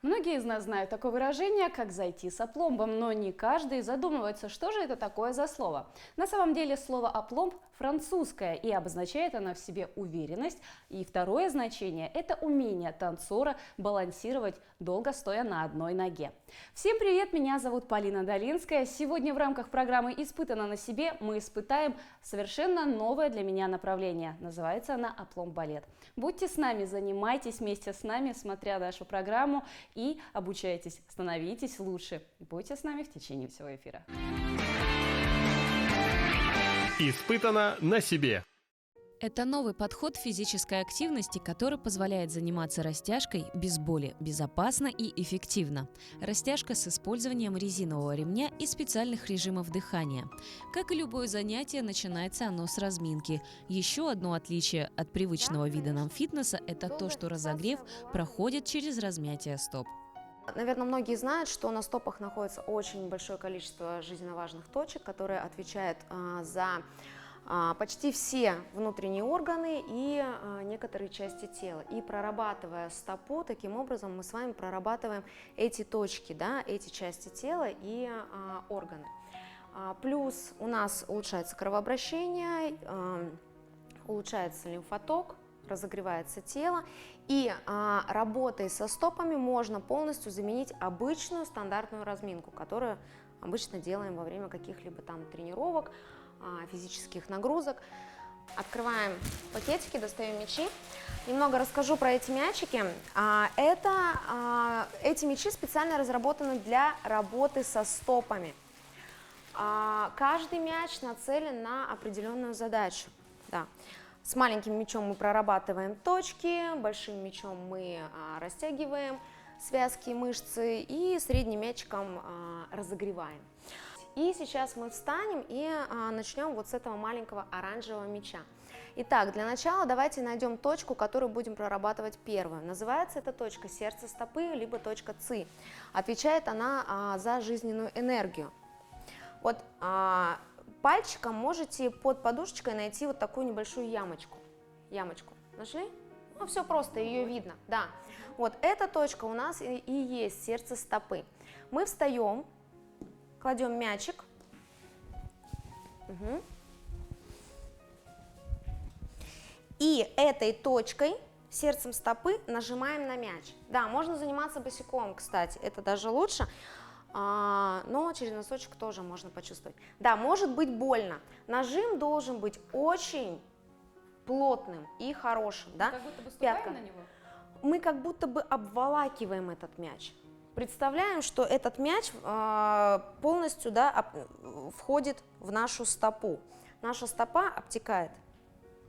Многие из нас знают такое выражение, как «зайти с опломбом», но не каждый задумывается, что же это такое за слово. На самом деле слово «опломб» французское, и обозначает оно в себе уверенность. И второе значение – это умение танцора балансировать, долго стоя на одной ноге. Всем привет, меня зовут Полина Долинская. Сегодня в рамках программы «Испытано на себе» мы испытаем совершенно новое для меня направление. Называется она «Опломб-балет». Будьте с нами, занимайтесь вместе с нами, смотря нашу программу, и обучайтесь, становитесь лучше. Будьте с нами в течение всего эфира. Испытано на себе. Это новый подход физической активности, который позволяет заниматься растяжкой без боли, безопасно и эффективно. Растяжка с использованием резинового ремня и специальных режимов дыхания. Как и любое занятие, начинается оно с разминки. Еще одно отличие от привычного вида нам фитнеса – это то, что разогрев проходит через размятие стоп. Наверное, многие знают, что на стопах находится очень большое количество жизненно важных точек, которые отвечают за почти все внутренние органы и некоторые части тела. И прорабатывая стопу, таким образом мы с вами прорабатываем эти точки, да, эти части тела и органы. Плюс у нас улучшается кровообращение, улучшается лимфоток, разогревается тело, и работой со стопами можно полностью заменить обычную стандартную разминку, которую обычно делаем во время каких-либо там тренировок, физических нагрузок. Открываем пакетики, достаем мячи. Немного расскажу про эти мячики. Эти мячи специально разработаны для работы со стопами. Каждый мяч нацелен на определенную задачу. Да. С маленьким мячом мы прорабатываем точки, большим мячом мы растягиваем связки, мышцы, и средним мячиком разогреваем. И сейчас мы встанем и начнем вот с этого маленького оранжевого мяча. Итак, для начала давайте найдем точку, которую будем прорабатывать первую. Называется эта точка сердце стопы, либо точка ЦИ. Отвечает она за жизненную энергию. Вот пальчиком можете под подушечкой найти вот такую небольшую ямочку. Ямочку. Нашли? Ну, все просто, ее видно. Да. Вот эта точка у нас и есть сердце стопы. Мы встаем, кладем мячик. Угу. И этой точкой, сердцем стопы, нажимаем на мяч. Да, можно заниматься босиком, кстати, это даже лучше. Но через носочек тоже можно почувствовать. Да, может быть больно. Нажим должен быть очень плотным и хорошим. Да? Как будто бы ступаем на него? Мы как будто бы обволакиваем этот мяч. Представляем, что этот мяч полностью, да, входит в нашу стопу. Наша стопа обтекает,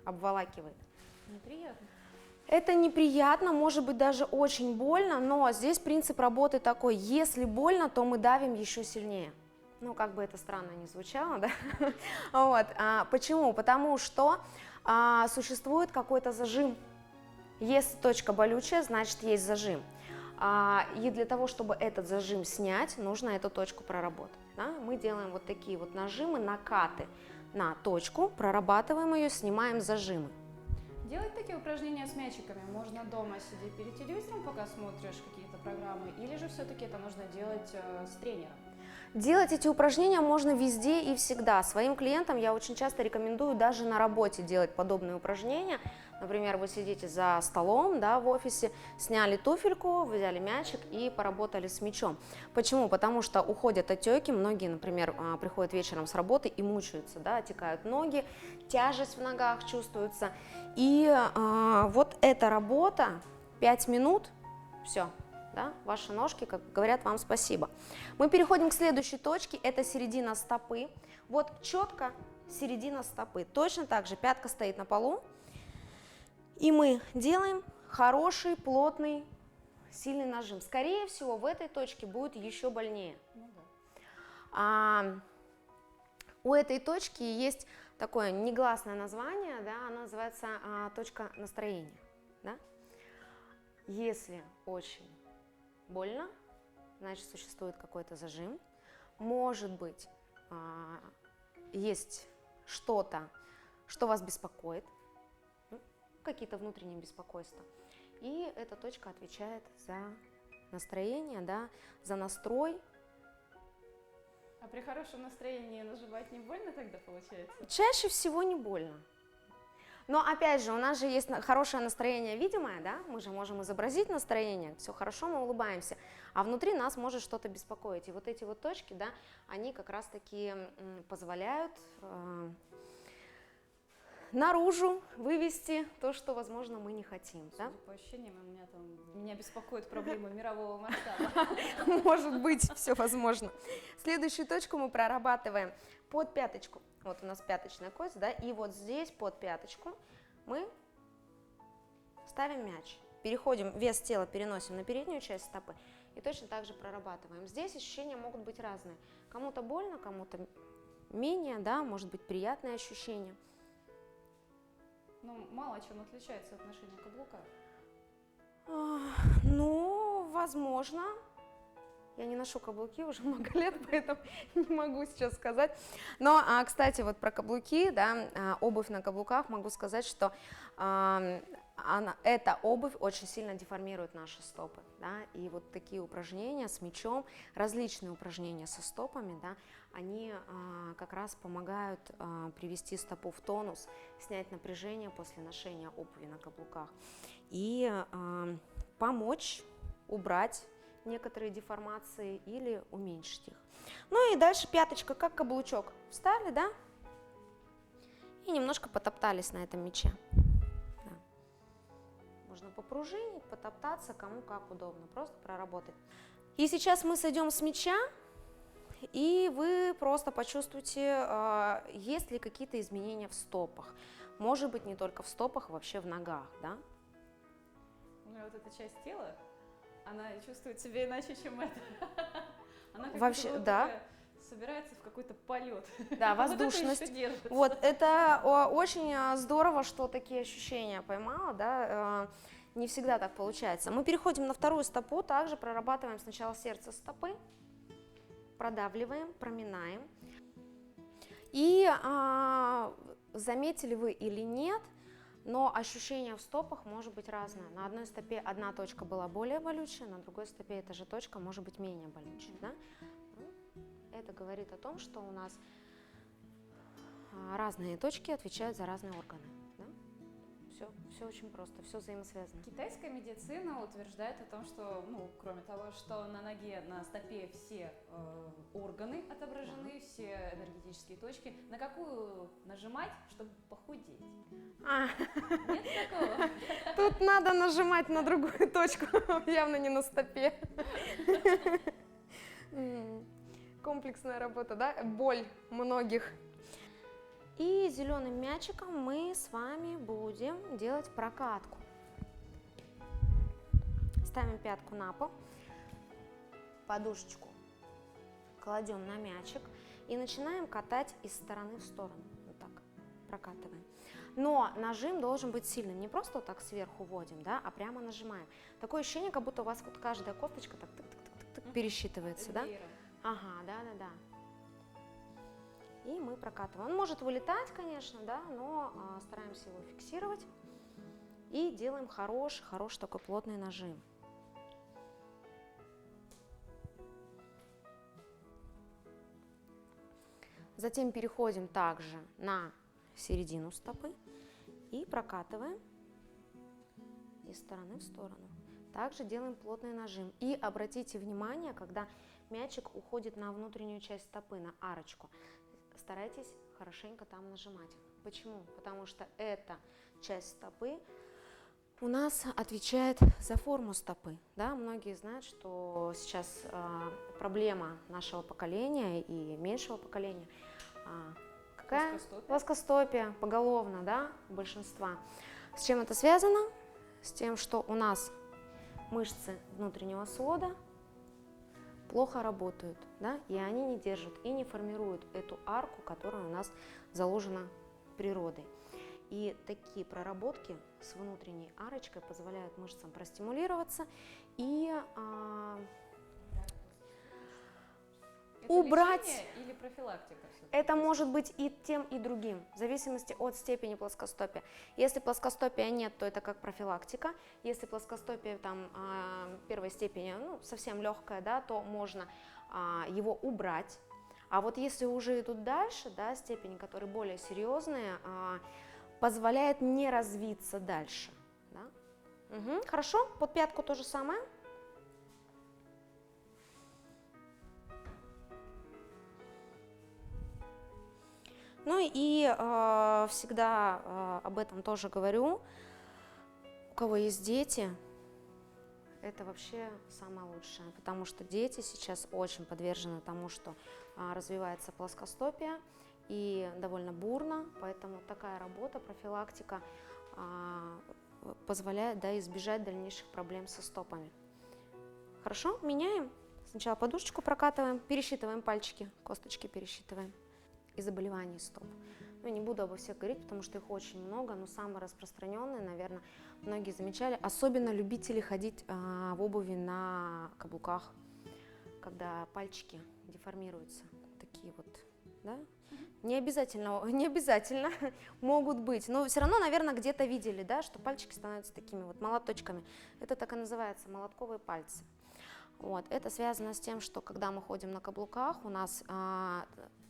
обволакивает. Неприятно. Это неприятно, может быть даже очень больно, но здесь принцип работы такой: если больно, то мы давим еще сильнее. Ну, как бы это странно ни звучало, да? Вот. Почему? Потому что существует какой-то зажим. Если точка болючая, значит есть зажим. И для того, чтобы этот зажим снять, нужно эту точку проработать. Да? Мы делаем вот такие вот нажимы, накаты на точку, прорабатываем ее, снимаем зажимы. Делать такие упражнения с мячиками можно дома, сидя перед телевизором, пока смотришь какие-то программы, или же все-таки это нужно делать с тренером? Делать эти упражнения можно везде и всегда. Своим клиентам я очень часто рекомендую даже на работе делать подобные упражнения. Например, вы сидите за столом, да, в офисе, сняли туфельку, взяли мячик и поработали с мячом. Почему? Потому что уходят отеки, многие, например, приходят вечером с работы и мучаются, да, отекают ноги, тяжесть в ногах чувствуется. И вот эта работа, 5 минут, все. Да, ваши ножки, как говорят, вам спасибо. Мы переходим к следующей точке, это середина стопы. Вот четко середина стопы. Точно так же пятка стоит на полу. И мы делаем хороший, плотный, сильный нажим. Скорее всего, в этой точке будет еще больнее. У этой точки есть такое негласное название, да, оно называется точка настроения. Да? Если очень больно, значит существует какой-то зажим, может быть есть что-то, что вас беспокоит, какие-то внутренние беспокойства, и эта точка отвечает за настроение, да, за настрой. А при хорошем настроении нажимать не больно тогда получается? Чаще всего не больно. Но опять же, у нас же есть хорошее настроение видимое, да, мы же можем изобразить настроение, все хорошо, мы улыбаемся, а внутри нас может что-то беспокоить. И вот эти вот точки, да, они как раз-таки позволяют наружу вывести то, что, возможно, мы не хотим. Да? Судя по ощущениям, меня беспокоит проблема мирового масштаба. Может быть, все возможно. Следующую точку мы прорабатываем под пяточку. Вот у нас пяточная кость, да, и вот здесь под пяточку мы ставим мяч. Переходим, вес тела переносим на переднюю часть стопы и точно так же прорабатываем. Здесь ощущения могут быть разные. Кому-то больно, кому-то менее, да, может быть приятные ощущения. Ну, мало чем отличается от ношения каблука. Ну, возможно. Я не ношу каблуки уже много лет, поэтому не могу сейчас сказать. Но, кстати, вот про каблуки, да, обувь на каблуках, могу сказать, что эта обувь очень сильно деформирует наши стопы, да, и вот такие упражнения с мячом, различные упражнения со стопами, да, они как раз помогают привести стопу в тонус, снять напряжение после ношения обуви на каблуках и помочь убрать некоторые деформации или уменьшить их. Ну и дальше пяточка, как каблучок. Встали, да? И немножко потоптались на этом мяче. Да. Можно попружинить, потоптаться, кому как удобно, просто проработать. И сейчас мы сойдем с мяча, и вы просто почувствуете, есть ли какие-то изменения в стопах. Может быть, не только в стопах, вообще в ногах, да? Ну и вот эта часть тела, она чувствует себя иначе, чем это. Она как Вообще, будто да. собирается в какой-то полет. Да, воздушность. Вот это очень здорово, что такие ощущения поймала, да. Не всегда так получается. Мы переходим на вторую стопу, также прорабатываем сначала сердце стопы, продавливаем, проминаем. И заметили вы или нет, но ощущение в стопах может быть разное. На одной стопе одна точка была более болючая, на другой стопе эта же точка может быть менее болючая. Да? Это говорит о том, что у нас разные точки отвечают за разные органы. Да? Все очень просто, все взаимосвязано. Китайская медицина утверждает о том, что, ну, кроме того, что на ноге, на стопе все органы отображены, все энергетические точки, на какую нажимать, чтобы похудеть? Нет такого? Тут надо нажимать на другую точку, явно не на стопе. Комплексная работа, да? Боль многих. И зеленым мячиком мы с вами будем делать прокатку. Ставим пятку на пол, подушечку кладем на мячик и начинаем катать из стороны в сторону. Вот так прокатываем. Но нажим должен быть сильным. Не просто вот так сверху вводим, да, а прямо нажимаем. Такое ощущение, как будто у вас вот каждая косточка так тык-тык-тык-тык пересчитывается, да? Ага, да. И мы прокатываем. Он может вылетать, конечно, да, но стараемся его фиксировать и делаем хороший такой плотный нажим. Затем переходим также на середину стопы и прокатываем из стороны в сторону. Также делаем плотный нажим. И обратите внимание, когда мячик уходит на внутреннюю часть стопы, на арочку, старайтесь хорошенько там нажимать. Почему? Потому что эта часть стопы у нас отвечает за форму стопы. Да? Многие знают, что сейчас проблема нашего поколения и меньшего поколения какая? Плоскостопие поголовно, да, у большинства. С чем это связано? С тем, что у нас мышцы внутреннего свода плохо работают, да, и они не держат и не формируют эту арку, которая у нас заложена природой. И такие проработки с внутренней арочкой позволяют мышцам простимулироваться и Это убрать. лечение или профилактика? Это может быть и тем, и другим, в зависимости от степени плоскостопия. Если плоскостопия нет, то это как профилактика. Если плоскостопие там первой степени, ну, совсем легкое, да, то можно его убрать. А вот если уже идут дальше, да, степени, которые более серьезные, позволяет не развиться дальше. Да? Угу, хорошо, под пятку то же самое. Ну и всегда об этом тоже говорю. У кого есть дети, это вообще самое лучшее, потому что дети сейчас очень подвержены тому, что развивается плоскостопие и довольно бурно, поэтому такая работа, профилактика позволяет, да, избежать дальнейших проблем со стопами. Хорошо, меняем. Сначала подушечку прокатываем, пересчитываем пальчики, косточки пересчитываем. И заболеваний стоп. Ну, не буду обо всех говорить, потому что их очень много, но самые распространенные, наверное, многие замечали, особенно любители ходить в обуви на каблуках, когда пальчики деформируются, такие вот, да? Не обязательно могут быть, но все равно, наверное, где-то видели, да, что пальчики становятся такими вот молоточками. Это так и называется, молотковые пальцы. Вот. Это связано с тем, что когда мы ходим на каблуках, у нас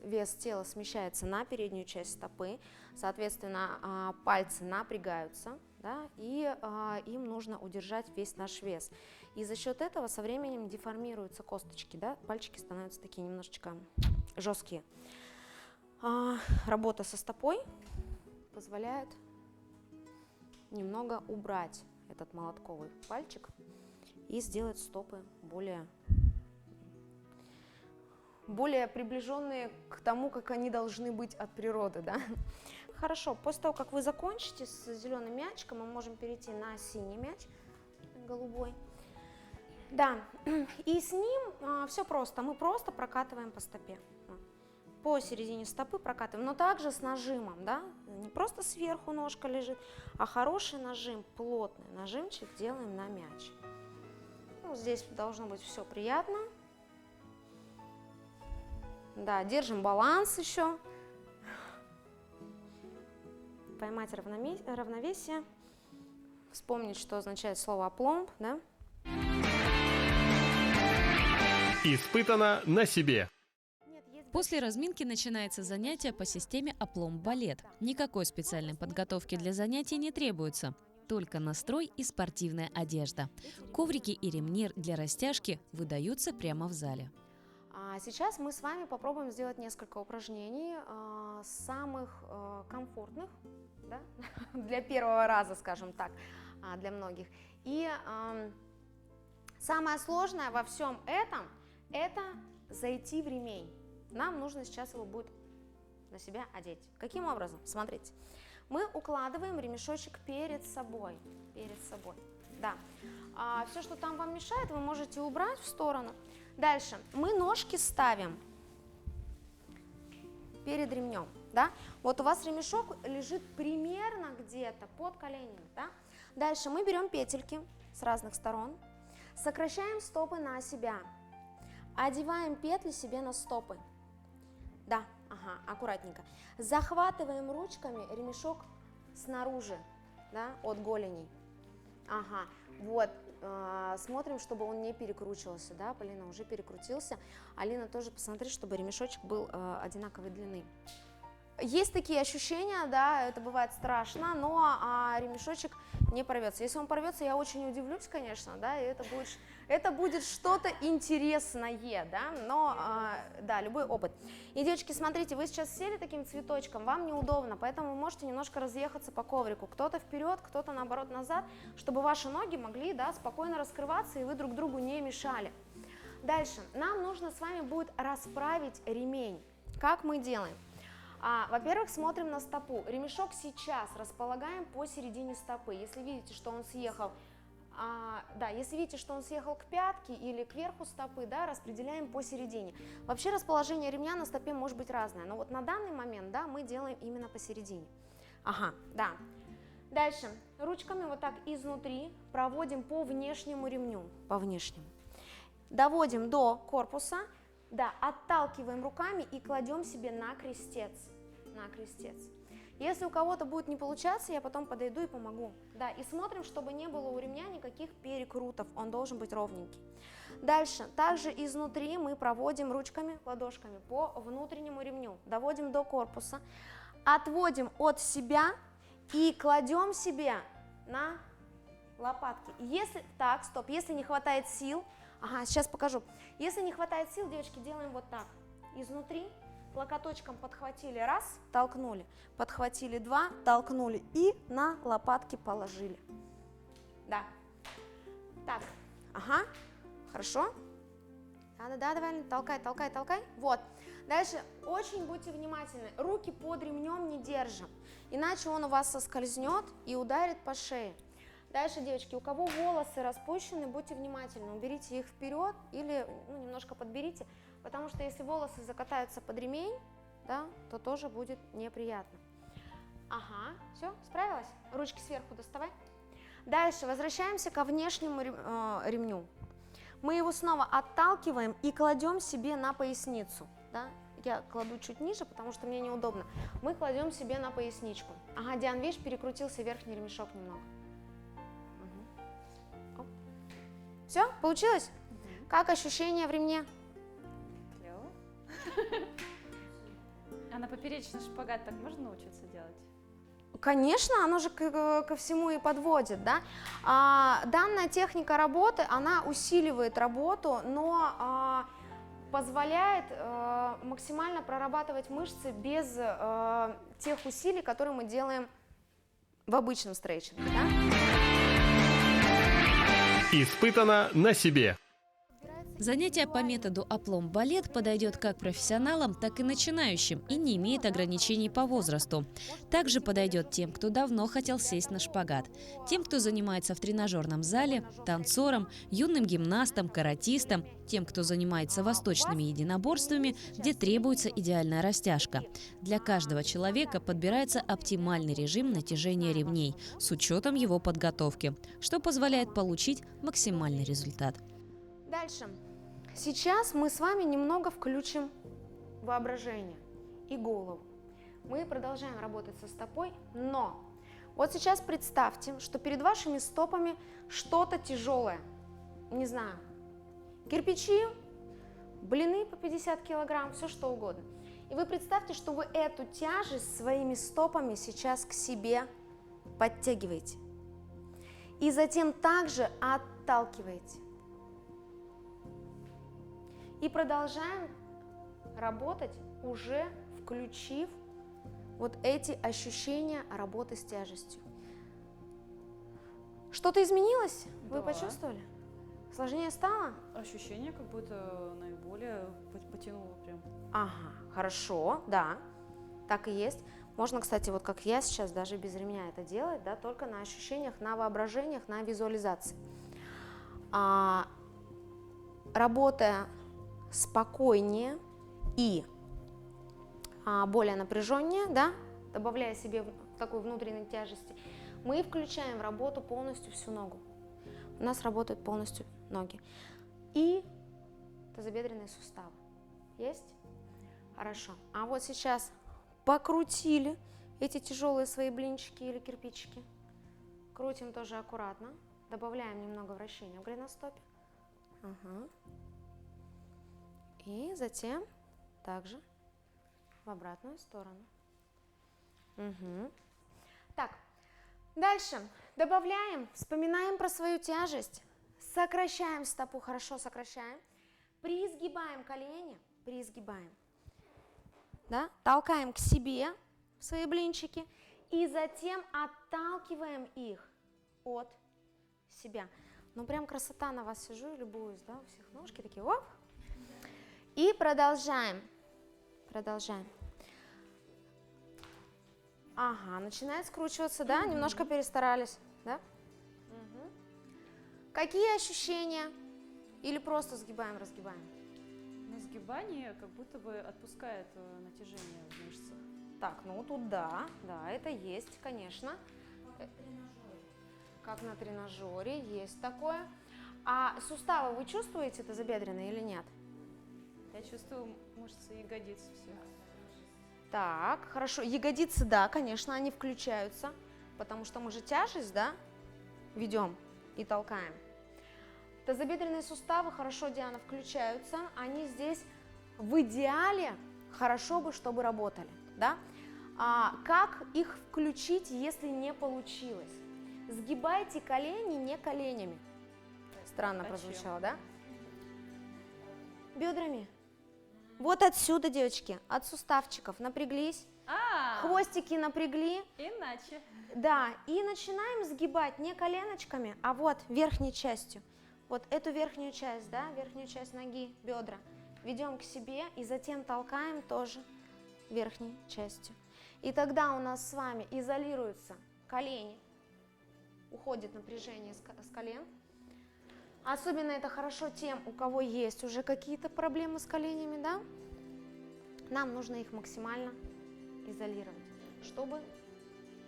вес тела смещается на переднюю часть стопы, соответственно, пальцы напрягаются, да, и им нужно удержать весь наш вес. И за счет этого со временем деформируются косточки, да, пальчики становятся такие немножечко жесткие. Работа со стопой позволяет немного убрать этот молотковый пальчик и сделать стопы более приближенные к тому, как они должны быть от природы, да? Хорошо, после того, как вы закончите с зеленым мячиком, мы можем перейти на синий мяч, голубой. Да, и с ним все просто, мы просто прокатываем по стопе. По середине стопы прокатываем, но также с нажимом, да? Не просто сверху ножка лежит, а хороший нажим, плотный нажимчик делаем на мяч. Ну, здесь должно быть все приятно. Да, держим баланс еще. Поймать равновесие. Вспомнить, что означает слово «опломб», да? Испытано на себе. После разминки начинается занятие по системе «Апломб-балет». Никакой специальной подготовки для занятий не требуется. Только настрой и спортивная одежда. Коврики и ремни для растяжки выдаются прямо в зале. Сейчас мы с вами попробуем сделать несколько упражнений, самых комфортных, да? Для первого раза, скажем так, для многих. И самое сложное во всем этом – это зайти в ремень. Нам нужно сейчас его будет на себя одеть. Каким образом? Смотрите. Мы укладываем ремешочек перед собой. Да. Все, что там вам мешает, вы можете убрать в сторону. Дальше. Мы ножки ставим перед ремнем. Да? Вот у вас ремешок лежит примерно где-то под коленями. Да? Дальше мы берем петельки с разных сторон, сокращаем стопы на себя, одеваем петли себе на стопы. Да, ага, аккуратненько. Захватываем ручками ремешок снаружи, да, от голеней. Ага, вот, смотрим, чтобы он не перекручивался, да, Полина уже перекрутился. Алина, тоже посмотри, чтобы ремешочек был одинаковой длины. Есть такие ощущения, да, это бывает страшно, но ремешочек не порвется. Если он порвется, я очень удивлюсь, конечно, да, и это будет что-то интересное, да, но, да, любой опыт. И, девочки, смотрите, вы сейчас сели таким цветочком, вам неудобно, поэтому вы можете немножко разъехаться по коврику, кто-то вперед, кто-то, наоборот, назад, чтобы ваши ноги могли, да, спокойно раскрываться, и вы друг другу не мешали. Дальше, нам нужно с вами будет расправить ремень. Как мы делаем? Во-первых, смотрим на стопу. Ремешок сейчас располагаем посередине стопы. Если видите, что он съехал, если видите, что он съехал к пятке или к верху стопы, да, распределяем посередине. Вообще расположение ремня на стопе может быть разное, но вот на данный момент, да, мы делаем именно посередине. Ага, да. Дальше ручками вот так изнутри проводим по внешнему ремню, по внешнему. Доводим до корпуса, Да, отталкиваем руками и кладем себе на крестец. На крестец. Если у кого-то будет не получаться, я потом подойду и помогу. Да, и смотрим, чтобы не было у ремня никаких перекрутов, он должен быть ровненький. Дальше, также изнутри мы проводим ручками, ладошками по внутреннему ремню, доводим до корпуса, отводим от себя и кладем себе на лопатки. Если, так, стоп, если не хватает сил, ага, сейчас покажу. Если не хватает сил, девочки, делаем вот так, изнутри. Локоточком подхватили, раз, толкнули, подхватили, два, толкнули и на лопатки положили. Да. Так, ага, хорошо. Да, давай, толкай, толкай, толкай. Вот. Дальше очень будьте внимательны, руки под ремнем не держим, иначе он у вас соскользнет и ударит по шее. Дальше, девочки, у кого волосы распущены, будьте внимательны, уберите их вперед или немножко подберите, потому что если волосы закатаются под ремень, да, то тоже будет неприятно. Ага, все, справилась? Ручки сверху доставай. Дальше возвращаемся ко внешнему ремню. Мы его снова отталкиваем и кладем себе на поясницу. Да? Я кладу чуть ниже, потому что мне неудобно. Мы кладем себе на поясничку. Ага, Диан, видишь, перекрутился верхний ремешок немного. Все, получилось? Как ощущение в ремне? Клево. А на поперечный шпагат так можно научиться делать? Конечно, оно же ко всему и подводит, да. Данная техника работы, она усиливает работу, но позволяет максимально прорабатывать мышцы без тех усилий, которые мы делаем в обычном стретчинге, да. Испытано на себе. Занятие по методу апломб-балет подойдет как профессионалам, так и начинающим и не имеет ограничений по возрасту. Также подойдет тем, кто давно хотел сесть на шпагат, тем, кто занимается в тренажерном зале, танцорам, юным гимнастам, каратистам, тем, кто занимается восточными единоборствами, где требуется идеальная растяжка. Для каждого человека подбирается оптимальный режим натяжения ремней с учетом его подготовки, что позволяет получить максимальный результат. Дальше. Сейчас мы с вами немного включим воображение и голову. Мы продолжаем работать со стопой, но вот сейчас представьте, что перед вашими стопами что-то тяжелое. Не знаю, кирпичи, блины по 50 килограмм, все что угодно. И вы представьте, что вы эту тяжесть своими стопами сейчас к себе подтягиваете. И затем также отталкиваете. И продолжаем работать, уже включив вот эти ощущения работы с тяжестью. Что-то изменилось? Вы Да. почувствовали? Сложнее стало? Ощущение как будто наиболее потянуло прям. Ага, хорошо, да, так и есть. Можно, кстати, вот как я сейчас, даже без ремня это делать, да, только на ощущениях, на воображениях, на визуализации. Работая спокойнее и более напряженнее, да, добавляя себе такой внутренней тяжести, мы включаем в работу полностью всю ногу. У нас работают полностью ноги. И тазобедренные суставы. Есть? Хорошо. А вот сейчас покрутили эти тяжелые свои блинчики или кирпичики. Крутим тоже аккуратно. Добавляем немного вращения в голеностопе. Ага. И затем также в обратную сторону. Угу. Так, дальше добавляем, вспоминаем про свою тяжесть, сокращаем стопу, хорошо сокращаем, призгибаем колени, призгибаем, да? Толкаем к себе в свои блинчики и затем отталкиваем их от себя. Ну прям красота, на вас сижу и любуюсь, да, у всех ножки такие, оп. И продолжаем, продолжаем. Ага, начинает скручиваться, да? Немножко перестарались, да? Угу. Какие ощущения? Или просто сгибаем, разгибаем? На сгибании как будто бы отпускает натяжение в мышцах. Так, ну тут да, это есть, конечно. Как на тренажере, есть такое. А суставы вы чувствуете тазобедренные или нет? Я чувствую мышцы ягодиц все. Так, хорошо. Ягодицы, да, конечно, они включаются, потому что мы же тяжесть, да, ведем и толкаем. Тазобедренные суставы, хорошо, Диана, включаются. Они здесь в идеале хорошо бы, чтобы работали, да. Как их включить, если не получилось? Сгибайте колени не коленями. Странно прозвучало, да? Бедрами. Вот отсюда, девочки, от суставчиков напряглись, хвостики напрягли. Иначе. Да, и начинаем сгибать не коленочками, а вот верхней частью. Вот эту верхнюю часть, да, верхнюю часть ноги, бедра. Ведем к себе и затем толкаем тоже верхней частью. И тогда у нас с вами изолируются колени, уходит напряжение с колен. Особенно это хорошо тем, у кого есть уже какие-то проблемы с коленями, да? Нам нужно их максимально изолировать, чтобы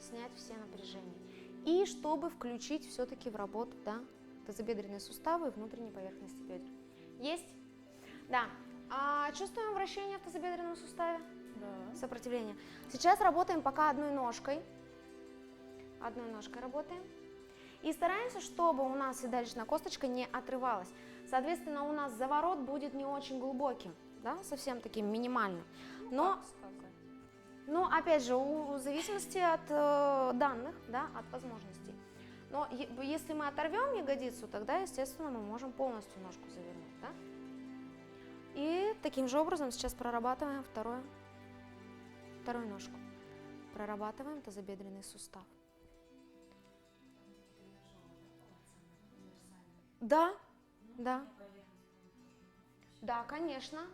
снять все напряжения. И чтобы включить все-таки в работу, да, тазобедренные суставы и внутренней поверхности бедер. Есть? Да. Чувствуем вращение в тазобедренном суставе? Да. Сопротивление. Сейчас работаем пока одной ножкой. Одной ножкой работаем. И стараемся, чтобы у нас седалищная косточка не отрывалась. Соответственно, у нас заворот будет не очень глубоким, да, совсем таким минимальным. Но опять же, в зависимости от данных, да, от возможностей. Но если мы оторвем ягодицу, тогда, естественно, мы можем полностью ножку завернуть, да? И таким же образом сейчас прорабатываем вторую ножку. Прорабатываем тазобедренный сустав. Да, да. Да, конечно,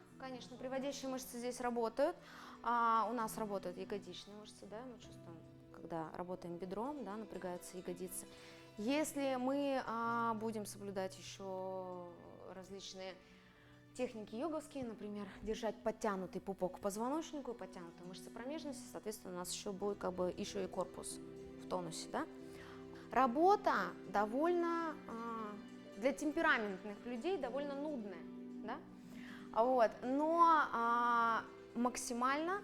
приводящие мышцы здесь работают. У нас работают ягодичные мышцы, да, мы чувствуем, когда работаем бедром, да, напрягаются ягодицы. Если мы будем соблюдать еще различные техники йоговские, например, держать подтянутый пупок к позвоночнику, подтянутые мышцы промежности, соответственно, у нас еще будет как бы еще и корпус в тонусе, да. Работа довольно для темпераментных людей довольно нудная, да? Вот, но максимально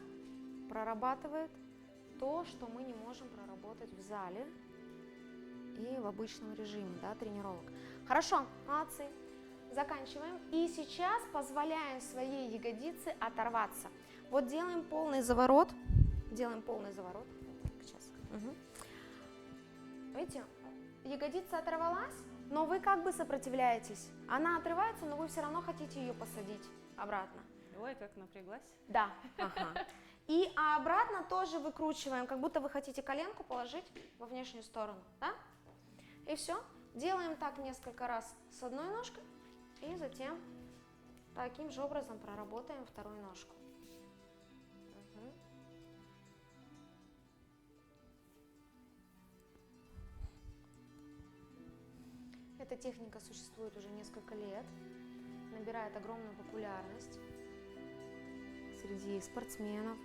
прорабатывает то, что мы не можем проработать в зале и в обычном режиме, да, тренировок. Хорошо, молодцы, заканчиваем. И сейчас позволяем своей ягодице оторваться. Вот делаем полный заворот, сейчас. Угу. Видите, ягодица оторвалась, но вы как бы сопротивляетесь. Она отрывается, но вы все равно хотите ее посадить обратно. Ой, как напряглась. Да, ага. И обратно тоже выкручиваем, как будто вы хотите коленку положить во внешнюю сторону, да? И все. Делаем так несколько раз с одной ножкой, и затем таким же образом проработаем вторую ножку. Угу. Эта техника существует уже несколько лет, набирает огромную популярность среди спортсменов.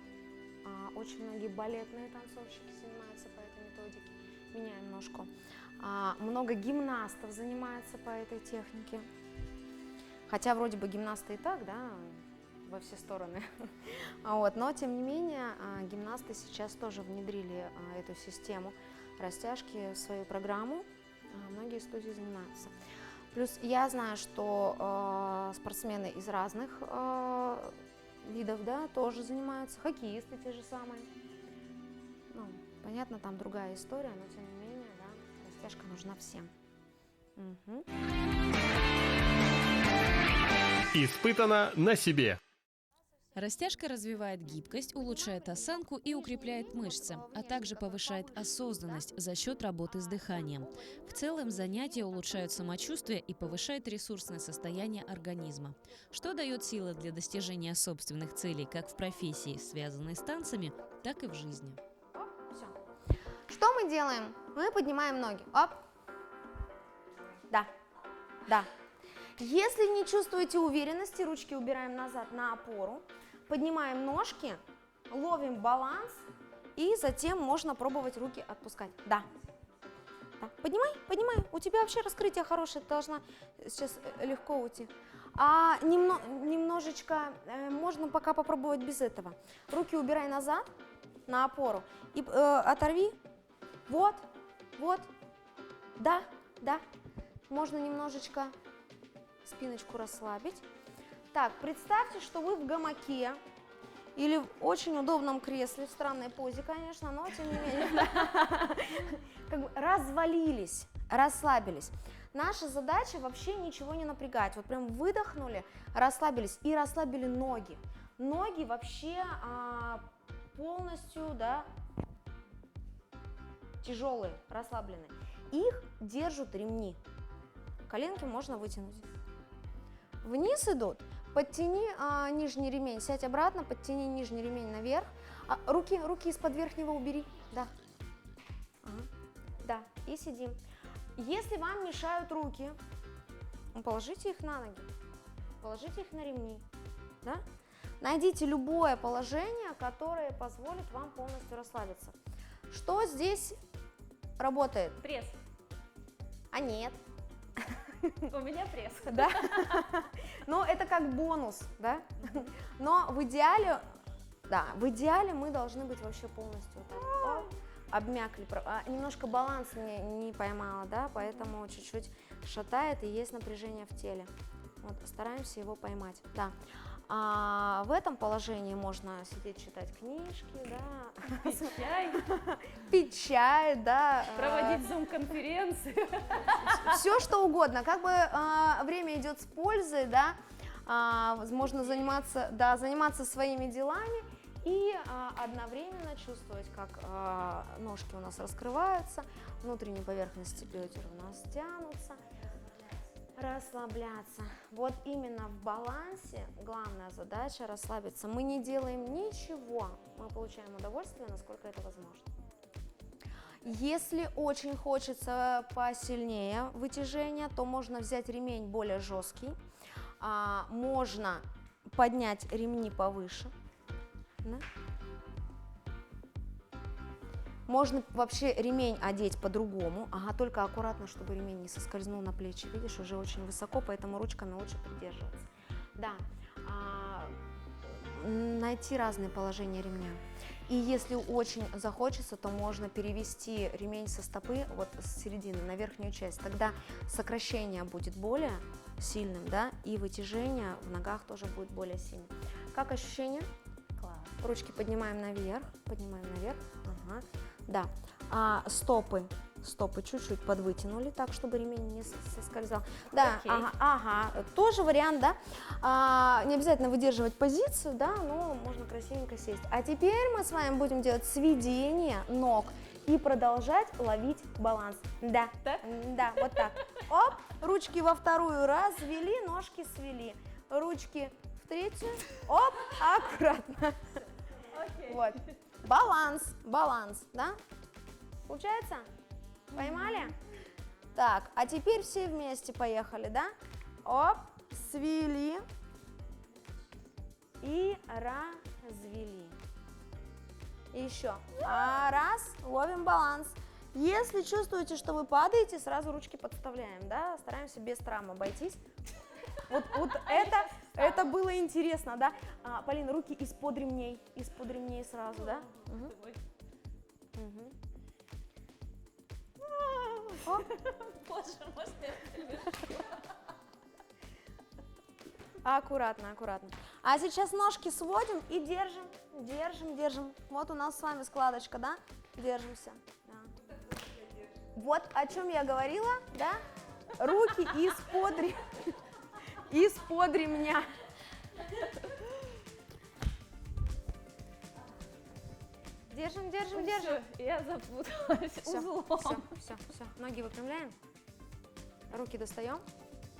Очень многие балетные танцовщики занимаются по этой методике. Меняем ножку. Много гимнастов занимаются по этой технике. Хотя вроде бы гимнасты и так, да, во все стороны. Вот, но тем не менее гимнасты сейчас тоже внедрили эту систему растяжки в свою программу. Многие студии занимаются. Плюс я знаю, что спортсмены из разных видов, да, тоже занимаются, хоккеисты те же самые. Ну, понятно, там другая история, но тем не менее, да, растяжка нужна всем. Угу. Испытано на себе. Растяжка развивает гибкость, улучшает осанку и укрепляет мышцы, а также повышает осознанность за счет работы с дыханием. В целом занятия улучшают самочувствие и повышают ресурсное состояние организма, что дает силы для достижения собственных целей как в профессии, связанной с танцами, так и в жизни. Все. Что мы делаем? Мы поднимаем ноги. Оп. Да. Да. Если не чувствуете уверенности, ручки убираем назад на опору, поднимаем ножки, ловим баланс и затем можно пробовать руки отпускать. Да. Да. Поднимай, поднимай. У тебя вообще раскрытие хорошее, ты должна сейчас легко уйти. Немножечко, можно пока попробовать без этого. Руки убирай назад, на опору, и оторви. Вот, вот, да, да. Можно немножечко спиночку расслабить. Так, представьте, что вы в гамаке или в очень удобном кресле, в странной позе, конечно, но тем не менее, как бы развалились, расслабились. Наша задача вообще ничего не напрягать. Вот прям выдохнули, расслабились и расслабили ноги. Ноги вообще полностью, да, тяжелые, расслабленные. Их держат ремни. Коленки можно вытянуть. Вниз идут. Подтяни нижний ремень, сядь обратно, подтяни нижний ремень наверх. Руки из-под верхнего убери. Да. Ага. Да, и сидим. Если вам мешают руки, положите их на ноги, положите их на ремни. Да? Найдите любое положение, которое позволит вам полностью расслабиться. Что здесь работает? Пресс. А нет. У меня пресс. Да? Но это как бонус, да? Но в идеале, да, в идеале мы должны быть вообще полностью вот так, обмякли. Немножко баланс не поймала, да, поэтому чуть-чуть шатает и есть напряжение в теле. Вот, стараемся его поймать, да. В этом положении можно сидеть, читать книжки, да. Пить чай. Пить чай, да. Проводить зум-конференции. Все что угодно, как бы время идет с пользой, да, можно заниматься своими делами и одновременно чувствовать, как ножки у нас раскрываются, внутренние поверхности бедер у нас тянутся, расслабляться. Вот именно в балансе главная задача расслабиться. Мы не делаем ничего, мы получаем удовольствие, насколько это возможно. Если очень хочется посильнее вытяжения, то можно взять ремень более жесткий, можно поднять ремни повыше, да? Можно вообще ремень одеть по-другому, только аккуратно, чтобы ремень не соскользнул на плечи, видишь, уже очень высоко, поэтому ручками лучше придерживаться. Да, найти разные положения ремня. И если очень захочется, то можно перевести ремень со стопы, вот с середины на верхнюю часть. Тогда сокращение будет более сильным, да, и вытяжение в ногах тоже будет более сильным. Как ощущение? Класс. Ручки поднимаем наверх, ага. Да. Стопы чуть-чуть подвытянули, так, чтобы ремень не соскользал. Да, Окей. ага, тоже вариант, да. Не обязательно выдерживать позицию, да, но можно красивенько сесть. А теперь мы с вами будем делать сведение ног и продолжать ловить баланс. Да, Так? да, вот так. Оп, ручки во вторую развели, ножки свели. Ручки в третью, оп, аккуратно. Окей. Вот. Баланс, да? Получается? Поймали? Так, а теперь все вместе поехали, да? Оп, свели и развели. И еще. Раз, ловим баланс. Если чувствуете, что вы падаете, сразу ручки подставляем, да? Стараемся без травм обойтись. Вот это было интересно, да? Полина, руки из-под ремней сразу, да? Угу. Боже, можно я Аккуратно. А сейчас ножки сводим и держим. Вот у нас с вами складочка, да? Держимся. Да. Вот о чем я говорила, да? Руки из-под ремня. Держим. Всё, я запуталась узлом. Все. Ноги выпрямляем. Руки достаем.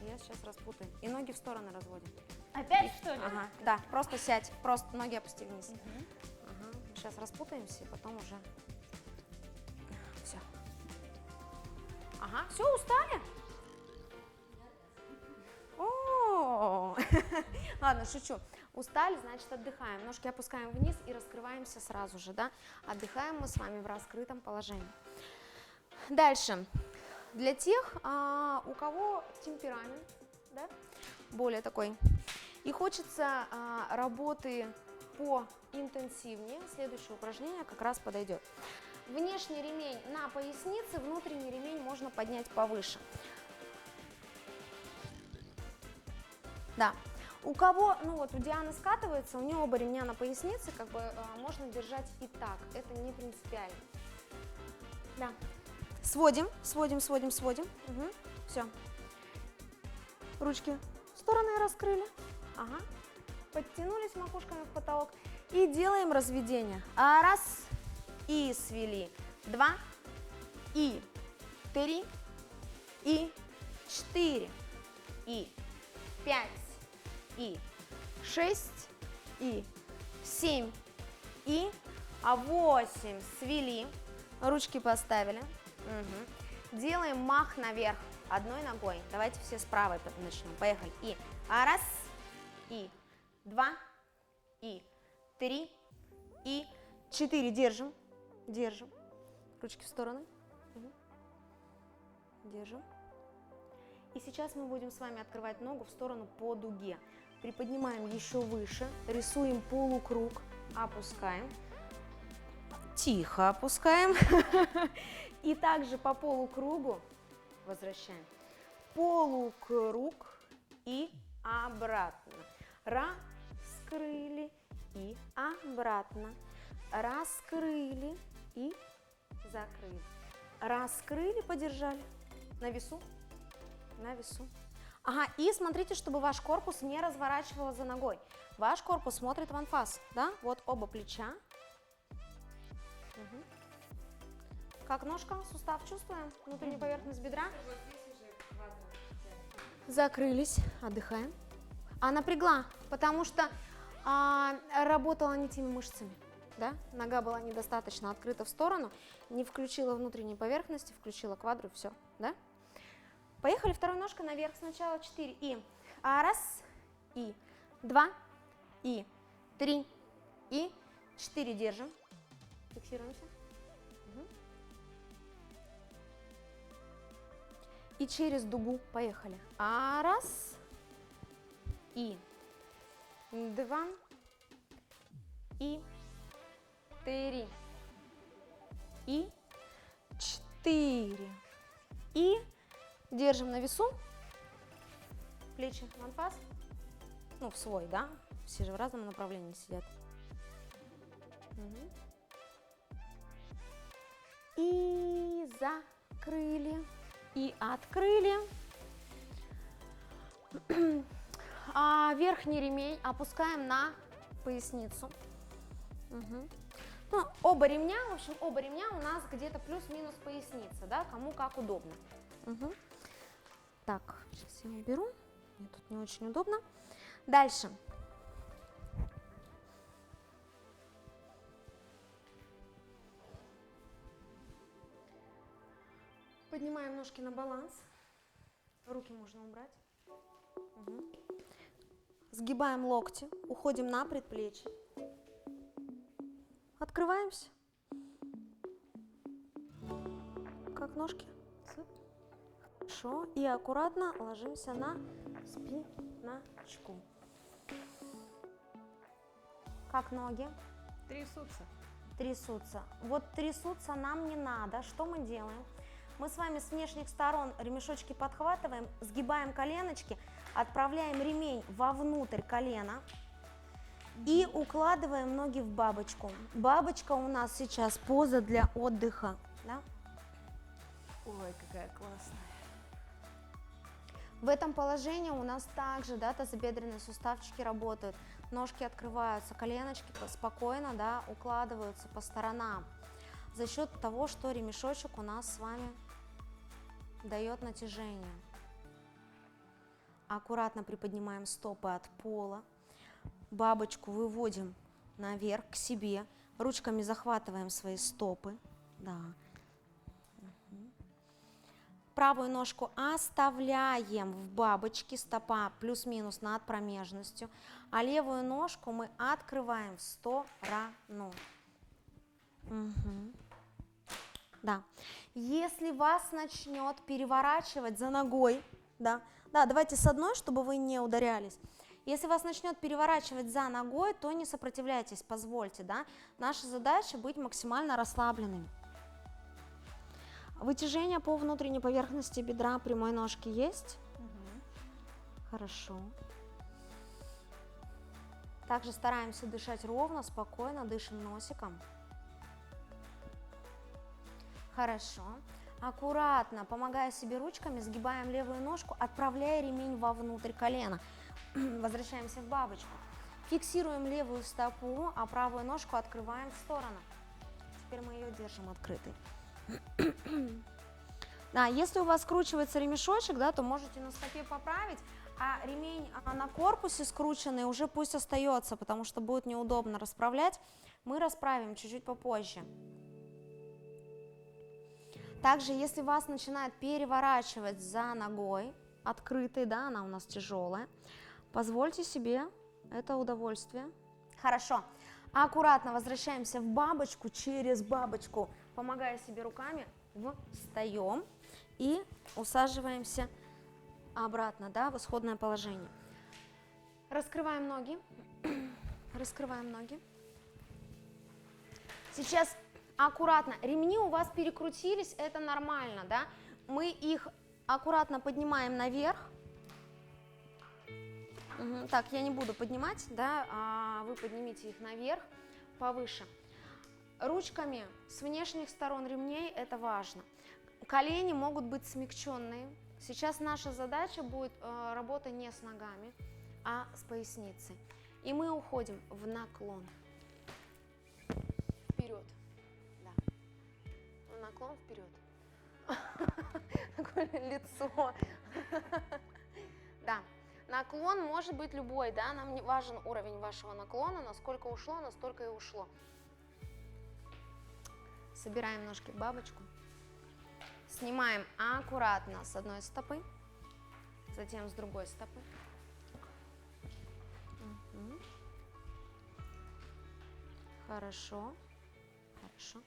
Я сейчас распутаю. И ноги в стороны разводим. Опять что ли? Ага, да, просто сядь, просто ноги опусти вниз. Ага, сейчас распутаемся и потом уже. Все. Ага, все, устали? О, ладно, шучу. Устали, значит отдыхаем. Ножки опускаем вниз и раскрываемся сразу же, да? Отдыхаем мы с вами в раскрытом положении. Дальше. Для тех, у кого темперамент, да, более такой. И хочется работы поинтенсивнее. Следующее упражнение как раз подойдет. Внешний ремень на пояснице, внутренний ремень можно поднять повыше. Да. У кого, ну вот у Дианы скатывается, у нее оба ремня на пояснице, как бы можно держать и так, это не принципиально. Да. Сводим, сводим, сводим, сводим. Угу. Все. Ручки в стороны раскрыли. Ага. Подтянулись макушками в потолок и делаем разведение. Раз, и свели. 2, и 3, и 4, и 5, и 6, и 7, и 8. Свели. Ручки поставили. Угу. Делаем мах наверх одной ногой. Давайте все с правой начнем. Поехали. И раз, и 2, и 3, и 4. Держим. Держим. Ручки в стороны. Угу. Держим. И сейчас мы будем с вами открывать ногу в сторону по дуге. Приподнимаем еще выше. Рисуем полукруг. Опускаем. Тихо опускаем. И также по полукругу возвращаем. Полукруг и обратно. Раскрыли и обратно. Раскрыли и закрыли. Раскрыли, подержали. На весу. На весу. Ага, и смотрите, чтобы ваш корпус не разворачивало за ногой. Ваш корпус смотрит в анфас, да? Вот оба плеча. Угу. Как ножка, сустав чувствуем? Внутренняя поверхность бедра. Закрылись, отдыхаем. А напрягла, потому что работала не теми мышцами. Да? Нога была недостаточно открыта в сторону, не включила внутренней поверхности, включила квадру, все. Да? Поехали, второй ножкой наверх сначала. 4 и раз, и 2, и 3, и 4. Держим. Фиксируемся. Угу. И через дугу поехали. Раз, и 2, и 3, и 4. И держим на весу. Плечи в анфас. Ну, в свой, да? Все же в разном направлении сидят. Угу. И закрыли. И открыли. Верхний ремень опускаем на поясницу. Угу. Ну, оба ремня, в общем, оба ремня у нас где-то плюс-минус поясница, да, кому как удобно. Угу. Так, сейчас я уберу, мне тут не очень удобно. Дальше. Поднимаем ножки на баланс, руки можно убрать. Угу. Сгибаем локти, уходим на предплечье. Открываемся. Как ножки? Хорошо. И аккуратно ложимся на спиночку. Как ноги? Трясутся. Трясутся. Вот трясутся нам не надо. Что мы делаем? Мы с вами с внешних сторон ремешочки подхватываем, сгибаем коленочки, отправляем ремень вовнутрь колена и укладываем ноги в бабочку. Бабочка у нас сейчас поза для отдыха. Да? Ой, какая классная. В этом положении у нас также, да, тазобедренные суставчики работают, ножки открываются, коленочки спокойно, да, укладываются по сторонам за счет того, что ремешочек у нас с вами дает натяжение. Аккуратно приподнимаем стопы от пола, бабочку выводим наверх к себе, ручками захватываем свои стопы, да. Правую ножку оставляем в бабочке, стопа плюс-минус над промежностью, а левую ножку мы открываем в сторону. Угу. Да. Если вас начнет переворачивать за ногой, да, Да, давайте с одной, чтобы вы не ударялись. Если вас начнет переворачивать за ногой, то не сопротивляйтесь, позвольте, да. Наша задача быть максимально расслабленными. Вытяжение по внутренней поверхности бедра прямой ножки есть? Хорошо. Также стараемся дышать ровно, спокойно, дышим носиком. Хорошо. Аккуратно, помогая себе ручками, сгибаем левую ножку, отправляя ремень вовнутрь колена. Возвращаемся в бабочку. Фиксируем левую стопу, а правую ножку открываем в сторону. Теперь мы ее держим открытой. Да, если у вас скручивается ремешочек, да, то можете на стопе поправить, а ремень на корпусе скрученный уже пусть остается, потому что будет неудобно расправлять. Мы расправим чуть-чуть попозже. Также, если вас начинает переворачивать за ногой, открытой, да, она у нас тяжелая, позвольте себе это удовольствие. Хорошо. Аккуратно возвращаемся в бабочку, через бабочку, помогая себе руками, встаем и усаживаемся обратно, да, в исходное положение. Раскрываем ноги, раскрываем ноги. Сейчас аккуратно, ремни у вас перекрутились, это нормально, да, мы их аккуратно поднимаем наверх. Так, я не буду поднимать, да, а вы поднимите их наверх, повыше. Ручками с внешних сторон ремней это важно. Колени могут быть смягченные. Сейчас наша задача будет работа не с ногами, а с поясницей. И мы уходим в наклон. Вперед. Да. В наклон вперед. Такое лицо. Да. Наклон может быть любой, да, нам не важен уровень вашего наклона, насколько ушло, настолько и ушло. Собираем ножки в бабочку, снимаем аккуратно с одной стопы, затем с другой стопы. Хорошо, хорошо.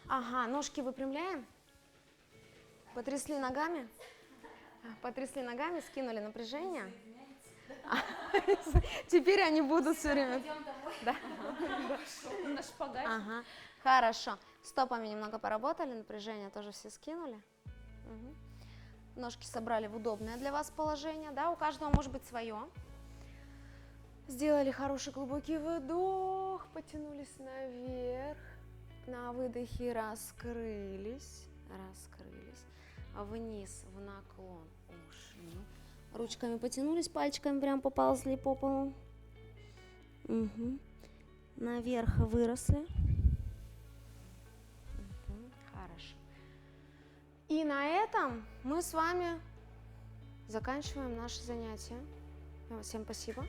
Ага, ножки выпрямляем, потрясли ногами, скинули напряжение. Теперь они будут все время. Да. На шпагате. Ага. Хорошо. Стопами немного поработали, напряжение тоже все скинули. Ножки собрали в удобное для вас положение, да, у каждого может быть свое. Сделали хороший глубокий вдох, потянулись наверх, на выдохе раскрылись, вниз в наклон ушли, ручками потянулись, пальчиками прям поползли по полу, наверх выросли. Хорошо. И на этом мы с вами заканчиваем наше занятие. Всем спасибо.